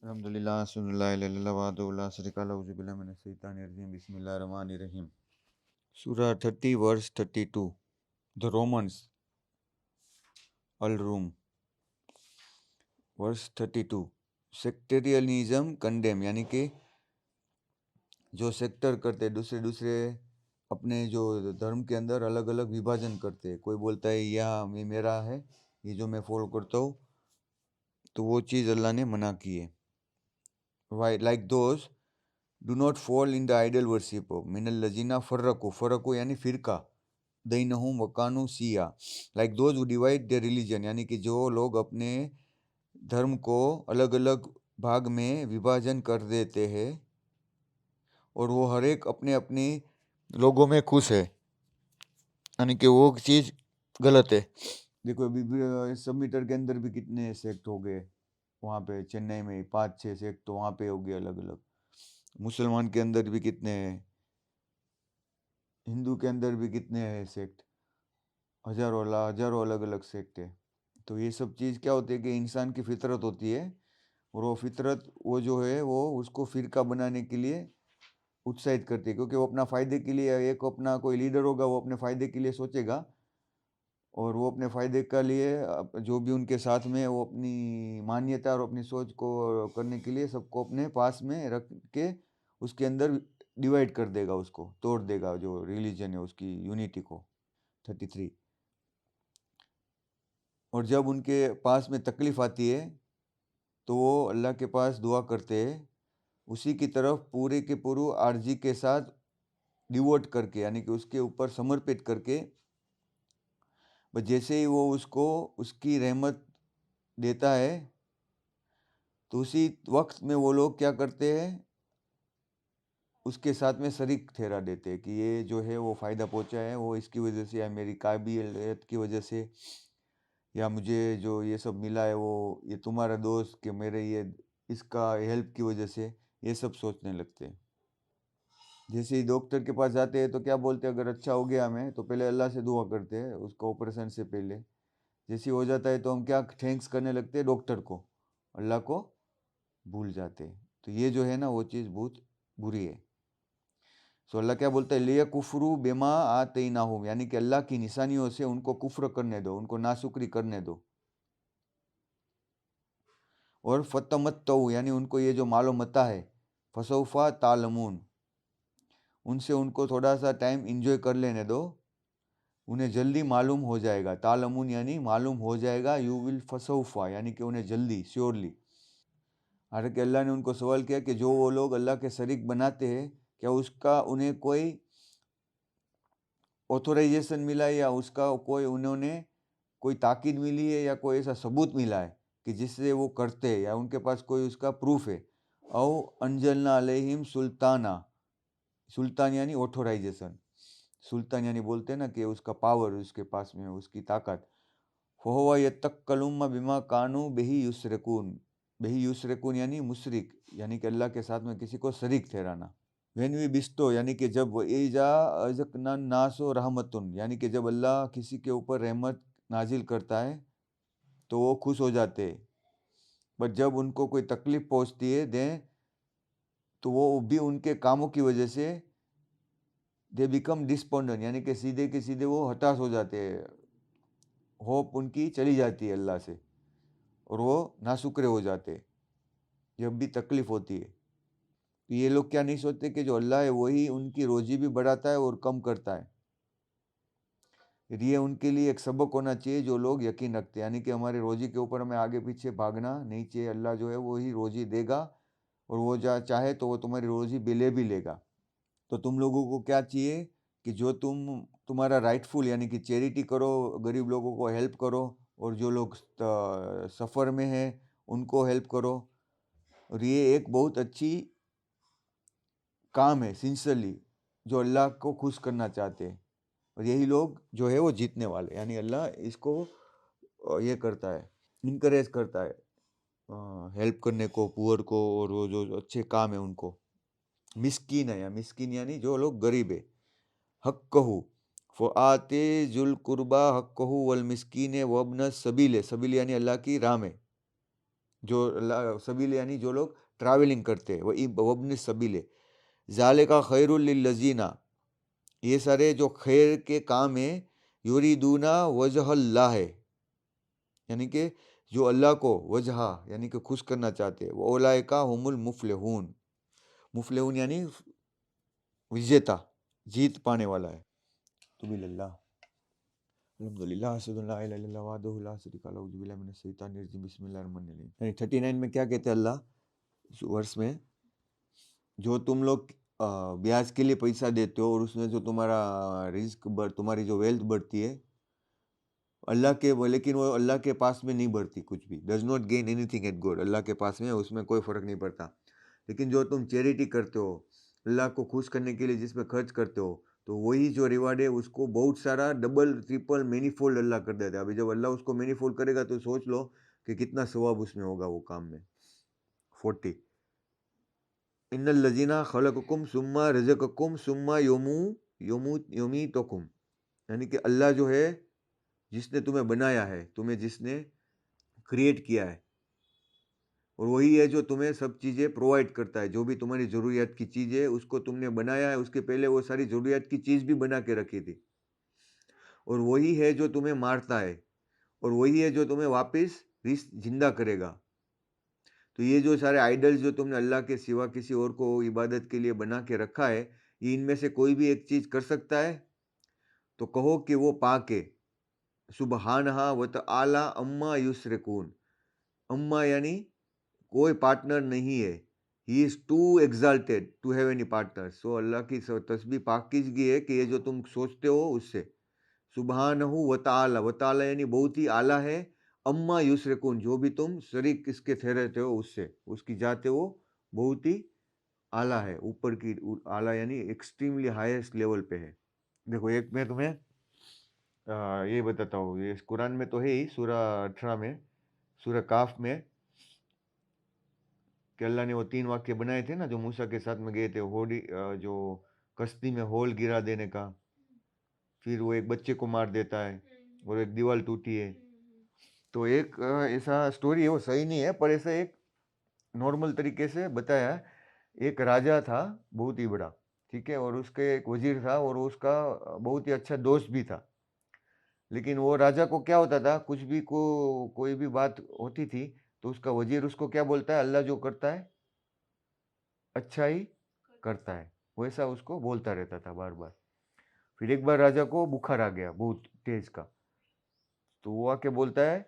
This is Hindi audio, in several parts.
अल्हम्दुलिल्लाह सुन्नल्लाहु इला इल्लल्लाह वहदहु ला शरीका लहु औज़ुबिल्लाहि मिनश शैतानिर रजीम बिस्मिल्लाहिर रहमानिर रहीम सूरा 30 वर्स 32 द रोमन्स अल रूम वर्स 32 सेक्टेरियनिज्म कंडेम यानी कि जो सेक्टर करते दूसरे दूसरे अपने जो धर्म के अंदर अलग अलग विभाजन करते, कोई बोलता है यह मेरा है, ये जो मैं फॉलो करता हूँ, तो वो चीज़ अल्लाह ने मना की है. Why like those do not fall in the idol worship मिनल लजीना फर्रको यानी फिरका दैनहुम वकानु सिया like those who divide the religion यानी कि जो लोग अपने धर्म को अलग अलग भाग में विभाजन कर देते हैं और वो हर एक अपने अपनी लोगों में खुश है, यानी कि वो चीज़ गलत है. देखो अभी सबमीटर के अंदर भी कितने सेक्ट हो गए, वहाँ पे चेन्नई में 5-6 सेक्ट तो वहाँ पे हो गए अलग अलग. मुसलमान के अंदर भी कितने हैं, हिंदू के अंदर भी कितने हैं सेक्ट, हजारों अलग अलग सेक्ट है. तो ये सब चीज़ क्या होती है कि इंसान की फितरत होती है और वो फितरत वो जो है वो उसको फिरका बनाने के लिए उत्साहित करती है, क्योंकि वो अपना फ़ायदे के लिए, एक अपना कोई लीडर होगा वो अपने फ़ायदे के लिए सोचेगा और वो अपने फ़ायदे के लिए जो भी उनके साथ में वो अपनी मान्यता और अपनी सोच को करने के लिए सबको अपने पास में रख के उसके अंदर डिवाइड कर देगा, उसको तोड़ देगा जो रिलीजन है उसकी यूनिटी को. 33 और जब उनके पास में तकलीफ़ आती है तो वो अल्लाह के पास दुआ करते हैं, उसी की तरफ पूरे के पूरे आर्जी के साथ डिवोट करके, यानी कि उसके ऊपर समर्पित करके. बस जैसे ही वो उसको उसकी रहमत देता है तो उसी वक्त में वो लोग क्या करते हैं, उसके साथ में शरीक ठहरा देते हैं कि ये जो है वो फ़ायदा पहुंचा है वो इसकी वजह से, या मेरी काबिलियत की वजह से, या मुझे जो ये सब मिला है वो ये तुम्हारा दोस्त कि मेरे ये इसका हेल्प की वजह से, ये सब सोचने लगते हैं. जैसे ही डॉक्टर के पास जाते हैं तो क्या बोलते हैं, अगर अच्छा हो गया हमें तो पहले अल्लाह से दुआ करते हैं उसका ऑपरेशन से पहले. जैसे ही हो जाता है तो हम क्या थैंक्स करने लगते हैं डॉक्टर को, अल्लाह को भूल जाते हैं. तो ये जो है ना वो चीज़ बहुत बुरी है. सो अल्लाह क्या बोलता है, लिया कुफरू बेमा आते ना हो, यानी कि अल्लाह की निशानियों से उनको कुफ्र करने दो, उनको नाशुक्री करने दो. और फतमत तो यानी उनको ये जो मालो मता है, फसौफा तालमून, उनसे उनको थोड़ा सा टाइम इंजॉय कर लेने दो, उन्हें जल्दी मालूम हो जाएगा. तालमून यानी मालूम हो जाएगा, यू विल फसौफा यानी कि उन्हें जल्दी श्योरली. हालांकि अल्लाह ने उनको सवाल किया कि जो वो लोग अल्लाह के शरीक बनाते हैं, क्या उसका उन्हें कोई ऑथोराइजेशन मिला है, या उसका कोई उन्होंने कोई ताकीद मिली है, या कोई ऐसा सबूत मिला है कि जिससे वो करते हैं, या उनके पास कोई उसका प्रूफ है. औ अंजलना अलैहिम सुल्ताना, सुल्तान यानी ऑथोराइजेशन, सुल्तान यानी बोलते हैं ना कि उसका पावर उसके पास में, उसकी ताकत. फ़हुवा यतक्कलुम बिमा कानू बिही युशरिकून, बिही युशरिकून यानी मुशरिक, यानी कि अल्लाह के साथ में किसी को शरीक ठहराना. वेन वी बिस्तो यानी कि जब एजा अजकना नासो रहमतुन, यानी कि जब अल्लाह किसी के ऊपर रहमत नाजिल करता है तो वो खुश हो जाते हैं, बट जब उनको कोई तकलीफ पहुंचती है दें तो वो भी उनके कामों की वजह से दे बिकम डिस्पोंडेंट, यानी कि सीधे के सीधे वो हताश हो जाते हैं, होप उनकी चली जाती है अल्लाह से और वो नाशुक्रे हो जाते हैं जब भी तकलीफ होती है. तो ये लोग क्या नहीं सोचते कि जो अल्लाह है वही उनकी रोजी भी बढ़ाता है और कम करता है. ये उनके लिए एक सबक होना चाहिए जो लोग यकीन रखते हैं, यानी कि हमारी रोजी के ऊपर हमें आगे पीछे भागना नहीं चाहिए. अल्लाह जो है वो ही रोजी देगा और वो जा चाहे तो वो तुम्हारी रोजी बिले भी लेगा. तो तुम लोगों को क्या चाहिए कि जो तुम्हारा राइटफुल, यानी कि चैरिटी करो, गरीब लोगों को हेल्प करो, और जो लोग सफ़र में हैं उनको हेल्प करो. और ये एक बहुत अच्छी काम है सिंसियरली, जो अल्लाह को खुश करना चाहते हैं. और यही लोग जो है वो जीतने वाले, यानी अल्लाह इसको ये करता है, इनकरेज करता है हेल्प करने को पुअर को, और वो जो अच्छे काम है उनको. मिस्कीन है, या मिस्कीन यानी जो लोग गरीब है. हक्कहू फ़आते जुल कुर्बा हक्कहू वल मिस्कीन वब्न सबील, सबील यानी अल्लाह की राह में. जो सबील यानी जो लोग ट्रैवलिंग करते हैं, वब्न सबीले ज़ालिका खैरुल लिल्लज़ीना, ये सारे जो खैर के काम है, युरीदूना वजहल्लाह है, यानी कि जो अल्लाह को वजहा यानी कि खुश करना चाहते हैं, वो उलाइका हुमुल मुफलिहून, मुफलिहून यानी विजेता, जीत पाने वाला है। तो बिल्लाह अल्हम्दुलिल्लाह अशहदु अन ला इलाहा इल्लल्लाह वहदहु ला शरीका लहु औज़ु बिल्लाहि मिनश शैतानिर रजीम बिस्मिल्लाहिर रहमानिर रहीम। यानी 39 में क्या कहते हैं अल्लाह इस वर्ष में, जो तुम लोग ब्याज के लिए पैसा देते हो और उसमें जो तुम्हारा रिस्क तुम्हारी जो वेल्थ बढ़ती है अल्लाह के, लेकिन वो अल्लाह के पास में नहीं बढ़ती कुछ भी, does not gain anything at God, Allah के पास में उसमें कोई फ़र्क नहीं पड़ता। लेकिन जो तुम चैरिटी करते हो अल्लाह को खुश करने के लिए, जिसमें खर्च करते हो, तो वही जो रिवार्ड है उसको बहुत सारा डबल ट्रिपल मैनीफोल्ड अल्लाह कर देता है। अभी जब अल्लाह उसको मैनीफोल्ड करेगा तो सोच लो कि कितना सवाब उसमें होगा वो काम में। 40 इन्नल लजीना खलकुम सुम्मा रज़क़कुम सुम्मा युमीतुकुम, यानी कि अल्लाह जो है जिसने तुम्हें बनाया है, तुम्हें जिसने क्रिएट किया है, और वही है जो तुम्हें सब चीज़ें प्रोवाइड करता है, जो भी तुम्हारी ज़रूरियात की चीज़ है उसको तुमने बनाया है, उसके पहले वो सारी ज़रूरियात की चीज़ भी बना के रखी थी, और वही है जो तुम्हें मारता है, और वही है जो तुम्हें वापस जिंदा करेगा। तो ये जो सारे आइडल्स जो तुमने अल्लाह के सिवा किसी और को इबादत के लिए बना के रखा है, ये इनमें से कोई भी एक चीज़ कर सकता है? तो कहो कि वो पाक है, सुबहानहा व तआला अम्मा युश्रिकून। अम्मा यानी कोई पार्टनर नहीं है, he is too exalted to have any partner. So Allah की तस्बीह पाकीज़गी है कि ये जो तुम सोचते हो उससे। सुबहानहू व ताला यानी बहुत ही आला है, अम्मा युश्रिकून जो भी तुम शरीक इसके ठहराते हो उससे, उसकी जाते वो बहुत ही आला है, ऊपर की आला यानी एक्सट्रीमली हाईएस्ट लेवल पे है। देखो एक मैं तुम्हें ये बताता हूँ, ये कुरान में तो है ही, सूरा 18 में, सूरा काफ में, कि अल्लाह ने वो 3 वाक्य बनाए थे ना जो मूसा के साथ में गए थे, जो कश्ती में होल गिरा देने का, फिर वो एक बच्चे को मार देता है और एक दीवार टूटी है। तो एक ऐसा स्टोरी है, वो सही नहीं है पर ऐसा एक नॉर्मल तरीके से बताया है। एक राजा था बहुत ही बड़ा, ठीक है, और उसके एक वजीर था और उसका बहुत ही अच्छा दोस्त भी था। लेकिन वो राजा को क्या होता था, कुछ भी कोई भी बात होती थी तो उसका वजीर उसको क्या बोलता है, अल्लाह जो करता है अच्छा ही करता है, वैसा उसको बोलता रहता था बार बार। फिर एक बार राजा को बुखार आ गया बहुत तेज का, तो वो आके बोलता है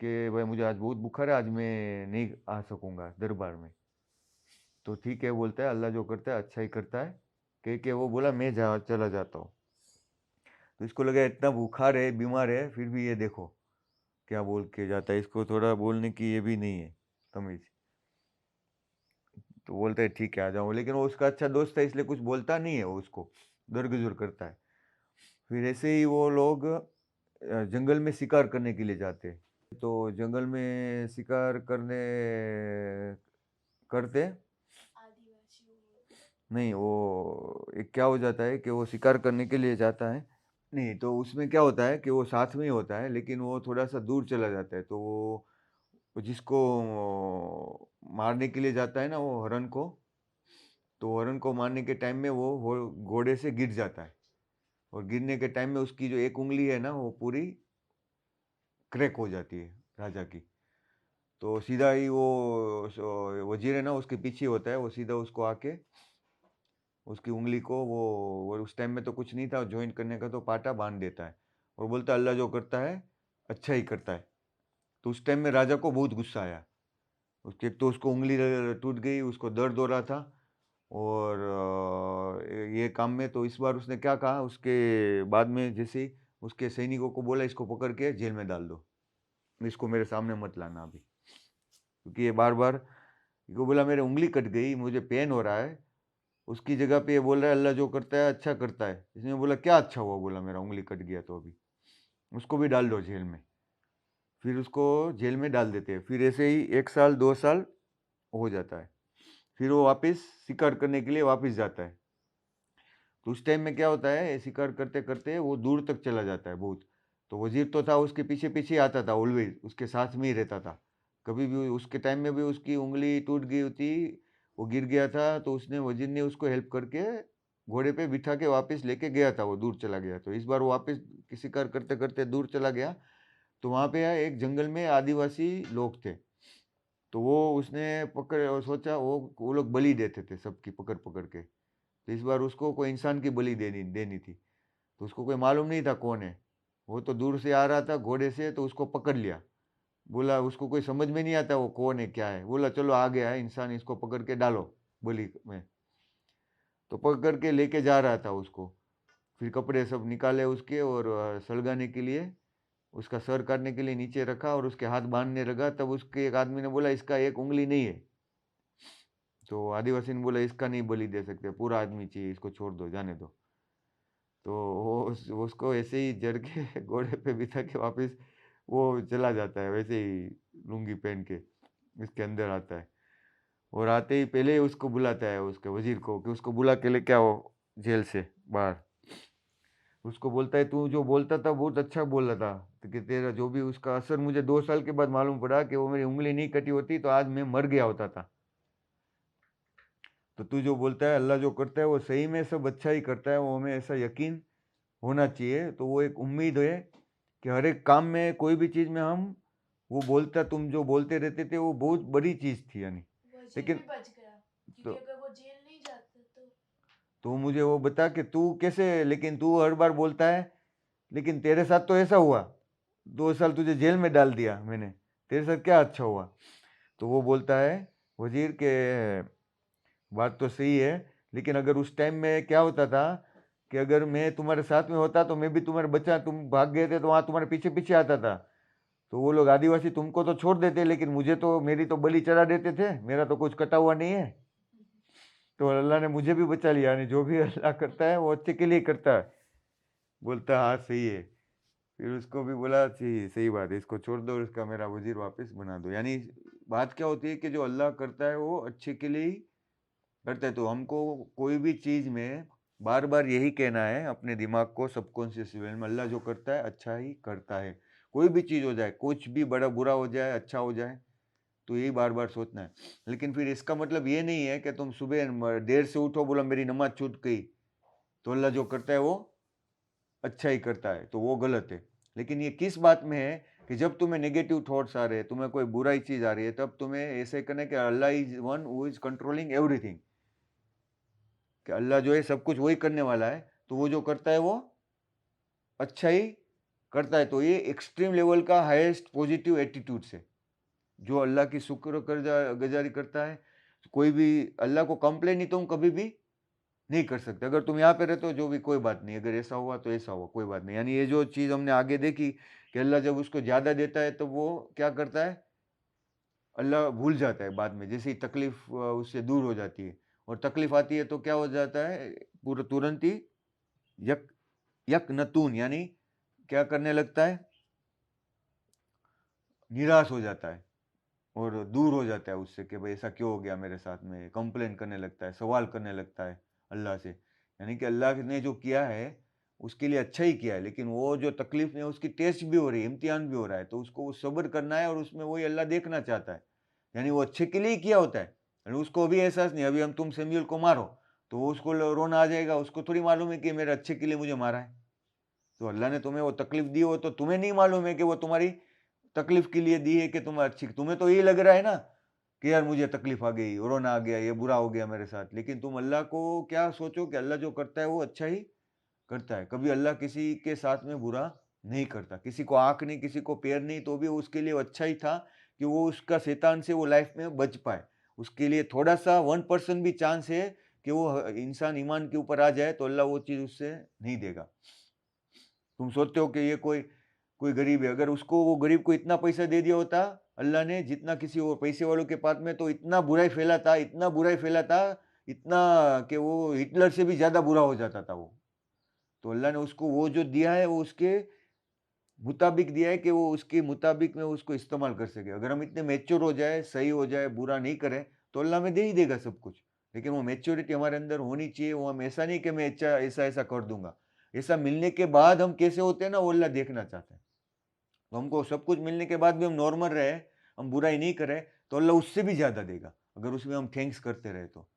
कि भाई मुझे आज बहुत बुखार है, आज मैं नहीं आ सकूंगा दरबार में। तो ठीक है बोलता है, अल्लाह जो करता है अच्छा ही करता है, कह के वो बोला मैं चला जाता हूँ। तो इसको लगा इतना बुखार है, बीमार है, फिर भी ये देखो क्या बोल के जाता है, इसको थोड़ा बोलने की ये भी नहीं है तमीज। तो बोलता है ठीक है आ जाऊँ, लेकिन वो उसका अच्छा दोस्त है इसलिए कुछ बोलता नहीं है, वो उसको दरगुजर करता है। फिर ऐसे ही वो लोग जंगल में शिकार करने के लिए जाते हैं। तो जंगल में शिकार करते नहीं, वो एक क्या हो जाता है कि वो शिकार करने के लिए जाता है, नहीं तो उसमें क्या होता है कि वो साथ में ही होता है, लेकिन वो थोड़ा सा दूर चला जाता है, तो वो जिसको मारने के लिए जाता है ना वो हरण को, तो हरण को मारने के टाइम में वो घोड़े से गिर जाता है, और गिरने के टाइम में उसकी जो एक उंगली है ना वो पूरी क्रैक हो जाती है राजा की। तो सीधा ही वो वजीर है ना उसके पीछे होता है, वो सीधा उसको आके उसकी उंगली को वो उस टाइम में तो कुछ नहीं था ज्वाइन करने का, तो पाटा बांध देता है और बोलता है अल्लाह जो करता है अच्छा ही करता है। तो उस टाइम में राजा को बहुत गुस्सा आया, उसके एक तो उसको उंगली टूट गई, उसको दर्द हो रहा था, और ये काम में तो इस बार उसने क्या कहा, उसके बाद में जैसे ही उसके सैनिकों को बोला इसको पकड़ के जेल में डाल दो, इसको मेरे सामने मत लाना अभी, क्योंकि ये बार बार इसको बोला मेरी उंगली कट गई, मुझे पेन हो रहा है, उसकी जगह पे ये बोल रहा है अल्लाह जो करता है अच्छा करता है। इसने बोला क्या अच्छा हुआ, बोला मेरा उंगली कट गया तो अभी उसको भी डाल दो जेल में। फिर उसको जेल में डाल देते हैं, फिर ऐसे ही 1 साल 2 साल हो जाता है, फिर वो वापस शिकार करने के लिए वापस जाता है। तो उस टाइम में क्या होता है, शिकार करते करते वो दूर तक चला जाता है बहुत, तो वजीर तो था उसके पीछे पीछे आता था, ऑलवेज उसके साथ में ही रहता था। कभी भी उसके टाइम में भी उसकी उंगली टूट गई थी, वो गिर गया था, तो उसने वजीर ने उसको हेल्प करके घोड़े पे बिठा के वापस लेके गया था, वो दूर चला गया। तो इस बार वो वापस शिकार करते करते दूर चला गया, तो वहाँ पे एक जंगल में आदिवासी लोग थे, तो वो उसने पकड़ और सोचा वो लोग बलि देते थे सबकी पकड़ पकड़ के। तो इस बार उसको कोई इंसान की बलि देनी देनी थी, तो उसको कोई मालूम नहीं था कौन है। वो तो दूर से आ रहा था घोड़े से, तो उसको पकड़ लिया। बोला, उसको कोई समझ में नहीं आता वो कौन है क्या है। बोला चलो आ गया है इंसान, इसको पकड़ के डालो बलि में। तो पकड़ के लेके जा रहा था उसको, फिर कपड़े सब निकाले उसके और सलगाने के लिए, उसका सर काटने के लिए नीचे रखा और उसके हाथ बांधने लगा। तब उसके एक आदमी ने बोला इसका एक उंगली नहीं है। तो आदिवासी ने बोला इसका नहीं बलि दे सकते, पूरा आदमी चाहिए, इसको छोड़ दो, जाने दो। तो वो उसको ऐसे ही जर के घोड़े पे बिठा के वापस वो चला जाता है, वैसे ही लुंगी पहन के इसके अंदर आता है। और आते ही पहले ही उसको बुलाता है, उसके वजीर को, कि उसको बुला के लेके आओ जेल से बाहर। उसको बोलता है तू जो बोलता था बहुत अच्छा बोल रहा था, तो कि तेरा जो भी उसका असर मुझे 2 साल के बाद मालूम पड़ा कि वो मेरी उंगली नहीं कटी होती तो आज मैं मर गया होता था। तो तू जो बोलता है अल्लाह जो करता है वो सही में सब अच्छा ही करता है, वो हमें ऐसा यकीन होना चाहिए। तो वो एक उम्मीद है कि हर एक काम में कोई भी चीज़ में हम वो बोलता, तुम जो बोलते रहते थे वो बहुत बड़ी चीज़ थी यानी। वजीर लेकिन भी बच गया, तो क्योंकि अगर वो जेल नहीं जाते तो। तू मुझे वो बता कि तू कैसे, लेकिन तू हर बार बोलता है, लेकिन तेरे साथ तो ऐसा हुआ, 2 साल तुझे जेल में डाल दिया मैंने, तेरे साथ क्या अच्छा हुआ। तो वो बोलता है वजीर के बात तो सही है, लेकिन अगर उस टाइम में क्या होता था कि अगर मैं तुम्हारे साथ में होता तो मैं भी तुम्हारे बच्चा, तुम भाग गए थे तो वहाँ तुम्हारे पीछे पीछे आता था, तो वो लोग आदिवासी तुमको तो छोड़ देते, लेकिन मुझे तो मेरी तो बलि चढ़ा देते थे, मेरा तो कुछ कटा हुआ नहीं है। तो अल्लाह ने मुझे भी बचा लिया, यानी जो भी अल्लाह करता है वो अच्छे के लिए करता है। बोलता हाँ सही है। फिर उसको भी बोला सही सही बात है, इसको छोड़ दो और इसका मेरा वजीर वापस बना दो। यानी बात क्या होती है कि जो अल्लाह करता है वो अच्छे के लिए ही करता है। तो हमको कोई भी चीज़ में बार बार यही कहना है अपने दिमाग को, सबकॉन्शियस लेवल में, अल्लाह जो करता है अच्छा ही करता है। कोई भी चीज़ हो जाए, कुछ भी बड़ा बुरा हो जाए अच्छा हो जाए, तो यही बार बार सोचना है। लेकिन फिर इसका मतलब ये नहीं है कि तुम सुबह देर से उठो, बोला मेरी नमाज छूट गई, तो अल्लाह जो करता है वो अच्छा ही करता है, तो वो गलत है। लेकिन ये किस बात में है कि जब तुम्हें नेगेटिव थॉट्स आ रहे हैं, तुम्हें कोई बुराई चीज़ आ रही है, तब तुम्हें ऐसे करना है कि Allah is one who is controlling everything, कि अल्लाह जो है सब कुछ वही करने वाला है, तो वो जो करता है वो अच्छा ही करता है। तो ये एक्सट्रीम लेवल का हाईएस्ट पॉजिटिव एटीट्यूड से जो अल्लाह की शुक्र गुजारी करता है, तो कोई भी अल्लाह को कंप्लेन ही तुम कभी भी नहीं कर सकते। अगर तुम यहाँ पे रहते हो जो भी कोई बात नहीं, अगर ऐसा हुआ तो ऐसा हुआ, कोई बात नहीं। यानी ये जो चीज़ हमने आगे देखी कि अल्लाह जब उसको ज़्यादा देता है तो वो क्या करता है, अल्लाह भूल जाता है बाद में, जैसे ही तकलीफ उससे दूर हो जाती है। और तकलीफ आती है तो क्या हो जाता है, पूरा तुरंत ही यक यक नतून, यानी क्या करने लगता है, निराश हो जाता है और दूर हो जाता है उससे कि भाई ऐसा क्यों हो गया मेरे साथ में, कंप्लेन करने लगता है, सवाल करने लगता है अल्लाह से। यानी कि अल्लाह ने जो किया है उसके लिए अच्छा ही किया है, लेकिन वो जो तकलीफ में उसकी टेस्ट भी हो रही है, इम्तिहान भी हो रहा है, तो उसको वो सब्र करना है और उसमें वही अल्लाह देखना चाहता है। यानी वो अच्छे के लिए ही किया होता है। और उसको भी एहसास नहीं, अभी हम तुम सैमुअल को मारो तो वो उसको रोना आ जाएगा, उसको थोड़ी मालूम है कि मेरे अच्छे के लिए मुझे मारा है। तो अल्लाह ने तुम्हें वो तकलीफ दी हो तो तुम्हें नहीं मालूम है कि वो तुम्हारी तकलीफ के लिए दी है कि तुम अच्छी, तुम्हें तो ये लग रहा है ना कि यार मुझे तकलीफ आ गई, रोना आ गया, ये बुरा हो गया मेरे साथ। लेकिन तुम अल्लाह को क्या सोचो कि अल्लाह जो करता है वो अच्छा ही करता है। कभी अल्लाह किसी के साथ में बुरा नहीं करता, किसी को आँख नहीं, किसी को पैर नहीं, तो भी उसके लिए अच्छा ही था कि वो उसका शैतान से वो लाइफ में बच पाए। उसके लिए थोड़ा-सा 1% भी चांस है कि वो इंसान ईमान के ऊपर आ जाए, तो अल्लाह वो चीज़ उससे नहीं देगा। तुम सोचते हो कि ये कोई कोई गरीब है, अगर उसको वो गरीब को इतना पैसा दे दिया होता अल्लाह ने जितना किसी और पैसे वालों के पास में, तो इतना बुराई फैलाता, इतना बुराई फैलाता, इतना कि वो हिटलर से भी ज़्यादा बुरा हो जाता था वो। तो अल्लाह ने उसको वो जो दिया है वो उसके मुताबिक दिया है कि वो उसके मुताबिक में उसको इस्तेमाल कर सके। अगर हम इतने मैच्योर हो जाए, सही हो जाए, बुरा नहीं करें, तो अल्लाह हमें दे ही देगा सब कुछ। लेकिन वो मैच्योरिटी हमारे अंदर होनी चाहिए, वो हम ऐसा नहीं कि मैं अच्छा ऐसा-ऐसा कर दूँगा। ऐसा मिलने के बाद हम कैसे होते हैं ना, वो अल्लाह देखना चाहता है। तो हमको सब कुछ मिलने के बाद भी हम नॉर्मल रहे, हम बुराई नहीं करें तो अल्लाह उससे भी ज़्यादा देगा। अगर उसमें हम थैंक्स करते रहे तो।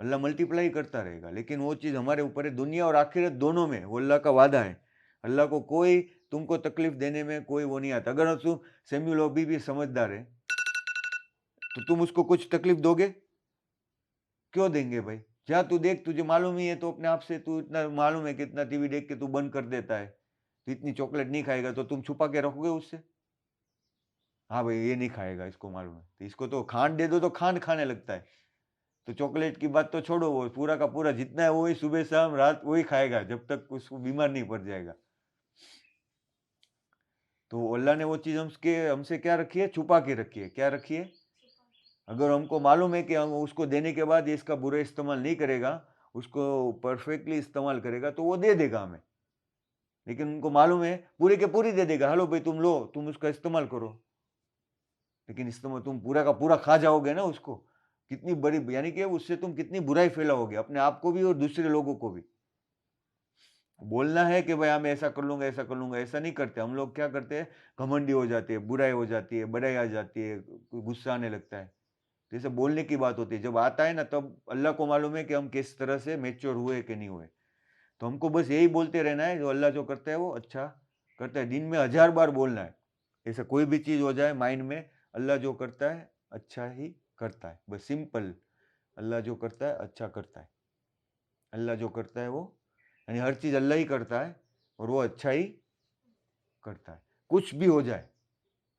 अल्लाह मल्टीप्लाई करता रहेगा, लेकिन वो चीज़ हमारे ऊपर है, दुनिया और आखिरत दोनों में, वो अल्लाह का वादा है। अल्लाह को कोई तुमको तकलीफ देने में कोई वो नहीं आता। अगर तुम सैमुअल अभी भी समझदार है, तो तुम उसको कुछ तकलीफ दोगे? क्यों देंगे भाई? जा तू देख, तुझे मालूम ही है तो अपने आप से, तू इतना मालूम है कि इतना टीवी देख के तू बंद कर देता है, तो इतनी चॉकलेट नहीं खाएगा, तो तुम छुपा के रखोगे उससे? हाँ भाई, ये नहीं खाएगा, इसको मालूम है। तो इसको तो खांड दे दो तो खांड खाने लगता है। तो चॉकलेट की बात तो छोड़ो, वो पूरा का पूरा जितना है वही सुबह शाम रात वही खाएगा जब तक उसको बीमार नहीं पड़ जाएगा। तो अल्लाह ने वो चीज़ हमसे क्या रखी है? छुपा के रखी है। क्या रखी है? अगर हमको मालूम है कि हम उसको देने के बाद ये इसका बुरा इस्तेमाल नहीं करेगा, उसको परफेक्टली इस्तेमाल करेगा, तो वो दे देगा हमें। लेकिन उनको मालूम है पूरी के पूरी दे देगा, "हेलो भाई तुम लो, तुम उसका इस्तेमाल करो।" लेकिन इस्तेमाल तुम पूरा का पूरा खा जाओगे ना उसको, कितनी बड़ी, यानी कि उससे तुम कितनी बुराई फैलाओगे, अपने आप को भी और दूसरे लोगों को भी। बोलना है कि भाई हाँ, मैं ऐसा कर लूँगा, ऐसा कर लूँगा, ऐसा नहीं करते। हम लोग क्या करते हैं, घमंडी हो जाते हैं, बुराई हो जाती है, बड़ाई आ जाती है, गुस्सा आने लगता है। जैसे बोलने की बात होती है, जब आता है ना तब अल्लाह को मालूम है कि हम किस तरह से मैच्योर हुए कि नहीं हुए। तो हमको बस यही बोलते रहना है, जो अल्लाह जो करता है वो अच्छा करता है। दिन में 1000 बार बोलना है। ऐसा कोई भी चीज़ हो जाए माइंड में, अल्लाह जो करता है अच्छा ही करता है। बस सिंपल, अल्लाह जो करता है अच्छा करता है। अल्लाह जो करता है वो, यानी हर चीज़ अल्लाह ही करता है और वो अच्छा ही करता है। कुछ भी हो जाए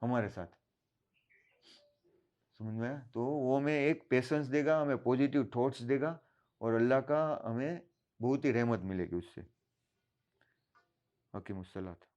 हमारे साथ। समझ में आया? तो वो हमें एक पेशेंस देगा, हमें पॉजिटिव थॉट्स देगा और अल्लाह का हमें बहुत ही रहमत मिलेगी उससे। हकीमुस्सलात।